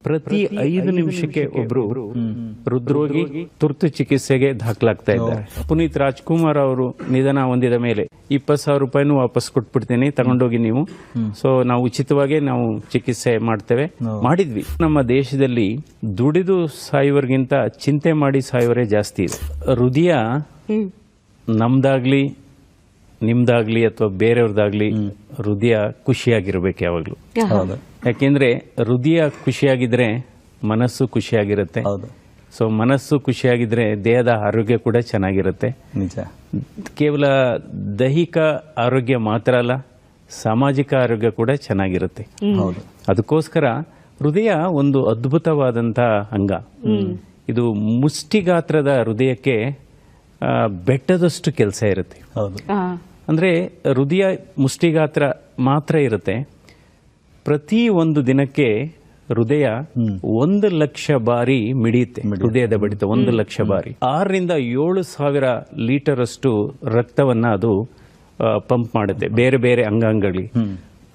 ಪ್ರತಿ 5 ನಿಮಿಷಕ್ಕೆ ಒಬ್ರು ಹೃದ್ರೋಗಿ ತುರ್ತು ಚಿಕಿತ್ಸೆಗೆ ದಾಖಲಾಗ್ತಾ ಇದ್ದಾರೆ. ಪುನೀತ್ ರಾಜ್ಕುಮಾರ್ ಅವರು ನಿಧನ ಹೊಂದಿದ ಮೇಲೆ 20,000 ರೂಪಾಯಿನೂ ವಾಪಸ್ ಕೊಟ್ಬಿಡ್ತೀನಿ, ತಗೊಂಡೋಗಿ ನೀವು. ಸೊ ನಾವು ಉಚಿತವಾಗಿ ನಾವು ಚಿಕಿತ್ಸೆ ಮಾಡ್ತೇವೆ, ಮಾಡಿದ್ವಿ. ನಮ್ಮ ದೇಶದಲ್ಲಿ ದುಡಿದು ಸಾಯುವರಿಗಿಂತ ಚಿಂತೆ ಮಾಡಿ ಸಾಯುವರೇ ಜಾಸ್ತಿ ಇದೆ. ಹೃದಯ ನಮ್ದಾಗ್ಲಿ ನಿಮ್ದಾಗ್ಲಿ ಅಥವಾ ಬೇರೆಯವ್ರದಾಗ್ಲಿ ಹೃದಯ ಖುಷಿಯಾಗಿರ್ಬೇಕು ಯಾವಾಗ್ಲೂ. ಯಾಕೆಂದ್ರೆ ಹೃದಯ ಖುಷಿಯಾಗಿದ್ರೆ ಮನಸ್ಸು ಖುಷಿಯಾಗಿರುತ್ತೆ. ಸೊ ಮನಸ್ಸು ಖುಷಿಯಾಗಿದ್ರೆ ದೇಹದ ಆರೋಗ್ಯ ಕೂಡ ಚೆನ್ನಾಗಿರುತ್ತೆ. ನಿಜ. ಕೇವಲ ದೈಹಿಕ ಆರೋಗ್ಯ ಮಾತ್ರ ಅಲ್ಲ, ಸಾಮಾಜಿಕ ಆರೋಗ್ಯ ಕೂಡ ಚೆನ್ನಾಗಿರುತ್ತೆ. ಅದಕ್ಕೋಸ್ಕರ ಹೃದಯ ಒಂದು ಅದ್ಭುತವಾದಂತ ಅಂಗ. ಇದು ಮುಷ್ಟಿಗಾತ್ರದ ಹೃದಯಕ್ಕೆ ಬೆಟ್ಟದಷ್ಟು ಕೆಲಸ ಇರುತ್ತೆ. ಅಂದ್ರೆ ಹೃದಯ ಮುಷ್ಟಿಗಾತ್ರ ಮಾತ್ರ ಇರುತ್ತೆ. ಪ್ರತಿ ಒಂದು ದಿನಕ್ಕೆ ಹೃದಯ 1,00,000 ಬಾರಿ ಮಿಡಿಯುತ್ತೆ. ಹೃದಯದ ಬಡಿತ 1,00,000 ಬಾರಿ. 6,000 to 7,000 ಲೀಟರ್ ಅಷ್ಟು ರಕ್ತವನ್ನ ಅದು ಪಂಪ್ ಮಾಡುತ್ತೆ ಬೇರೆ ಬೇರೆ ಅಂಗಾಂಗಗಳಿಗೆ.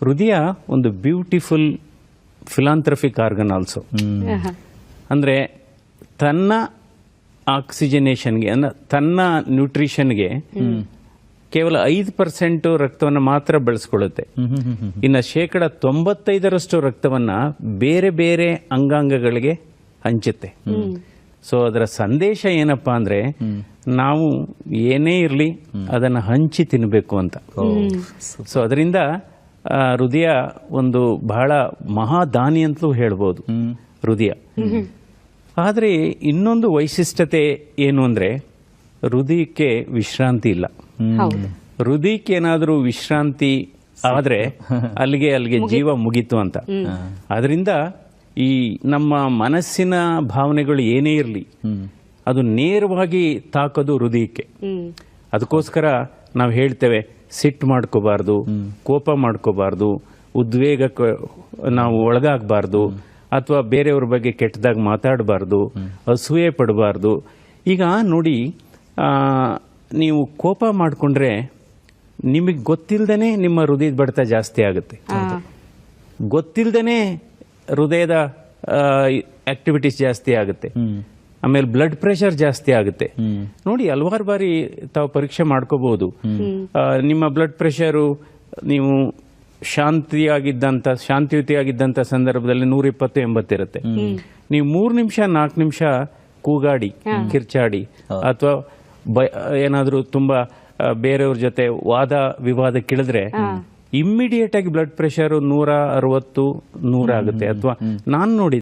ಹೃದಯ ಒಂದು ಬ್ಯೂಟಿಫುಲ್ ಫಿಲಾಂಥ್ರಫಿಕ್ ಆರ್ಗನ್ ಆಲ್ಸೋ. ಅಂದ್ರೆ ತನ್ನ ಆಕ್ಸಿಜನೇಷನ್ಗೆ ತನ್ನ ನ್ಯೂಟ್ರಿಷನ್ಗೆ ಕೇವಲ 5% ರಕ್ತವನ್ನು ಮಾತ್ರ ಬಳಸ್ಕೊಳ್ಳುತ್ತೆ. ಇನ್ನು 95% ರಕ್ತವನ್ನ ಬೇರೆ ಬೇರೆ ಅಂಗಾಂಗಗಳಿಗೆ ಹಂಚುತ್ತೆ. ಸೊ ಅದರ ಸಂದೇಶ ಏನಪ್ಪಾ ಅಂದ್ರೆ ನಾವು ಏನೇ ಇರಲಿ ಅದನ್ನ ಹಂಚಿ ತಿನ್ನಬೇಕು ಅಂತ. ಸೊ ಅದರಿಂದ ಹೃದಯ ಒಂದು ಬಹಳ ಮಹಾದಾನಿ ಅಂತಲೂ ಹೇಳ್ಬೋದು ಹೃದಯ. ಆದರೆ ಇನ್ನೊಂದು ವೈಶಿಷ್ಟ್ಯತೆ ಏನು ಅಂದ್ರೆ ಹೃದಯಕ್ಕೆ ವಿಶ್ರಾಂತಿ ಇಲ್ಲ. ಹೃದಯಕ್ಕೆ ಏನಾದರೂ ವಿಶ್ರಾಂತಿ ಆದ್ರೆ ಅಲ್ಲಿಗೆ ಜೀವ ಮುಗೀತು ಅಂತ. ಅದರಿಂದ ಈ ನಮ್ಮ ಮನಸ್ಸಿನ ಭಾವನೆಗಳು ಏನೇ ಇರಲಿ ಅದು ನೇರವಾಗಿ ತಾಕೋದು ಹೃದಯಕ್ಕೆ. ಅದಕ್ಕೋಸ್ಕರ ನಾವು ಹೇಳ್ತೇವೆ, ಸಿಟ್ಟು ಮಾಡ್ಕೋಬಾರ್ದು, ಕೋಪ ಮಾಡ್ಕೋಬಾರ್ದು, ಉದ್ವೇಗಕ್ಕೆ ನಾವು ಒಳಗಾಗಬಾರ್ದು, ಅಥವಾ ಬೇರೆಯವ್ರ ಬಗ್ಗೆ ಕೆಟ್ಟದಾಗ ಮಾತಾಡಬಾರ್ದು, ಅಸೂಯೆ ಪಡಬಾರ್ದು. ಈಗ ನೋಡಿ, ನೀವು ಕೋಪ ಮಾಡಿಕೊಂಡ್ರೆ ನಿಮಗೆ ಗೊತ್ತಿಲ್ಲದೇನೆ ನಿಮ್ಮ ಹೃದಯದ ಬಡಿತ ಜಾಸ್ತಿ ಆಗುತ್ತೆ. ಗೊತ್ತಿಲ್ಲದೇನೆ ಹೃದಯದ ಆಕ್ಟಿವಿಟೀಸ್ ಜಾಸ್ತಿ ಆಗುತ್ತೆ. ಆಮೇಲೆ ಬ್ಲಡ್ ಪ್ರೆಷರ್ ಜಾಸ್ತಿ ಆಗುತ್ತೆ. ನೋಡಿ, ಹಲವಾರು ಬಾರಿ ತಾವು ಪರೀಕ್ಷೆ ಮಾಡ್ಕೋಬಹುದು. ನಿಮ್ಮ ಬ್ಲಡ್ ಪ್ರೆಷರು ನೀವು ಶಾಂತಿಯುತಿಯಾಗಿದ್ದಂತ ಸಂದರ್ಭದಲ್ಲಿ 120/80 ಇರುತ್ತೆ. ನೀವು 3 ನಿಮಿಷ 4 ನಿಮಿಷ ಕೂಗಾಡಿ ಕಿರ್ಚಾಡಿ ಅಥವಾ ಏನಾದ್ರೂ ತುಂಬಾ ಬೇರೆಯವ್ರ ಜೊತೆ ವಾದ ವಿವಾದ ಕೇಳಿದ್ರೆ ಇಮ್ಮಿಡಿಯೇಟ್ ಆಗಿ ಬ್ಲಡ್ ಪ್ರೆಷರ್ 160, 100 ಆಗುತ್ತೆ. ಅಥವಾ ನಾನು ನೋಡಿ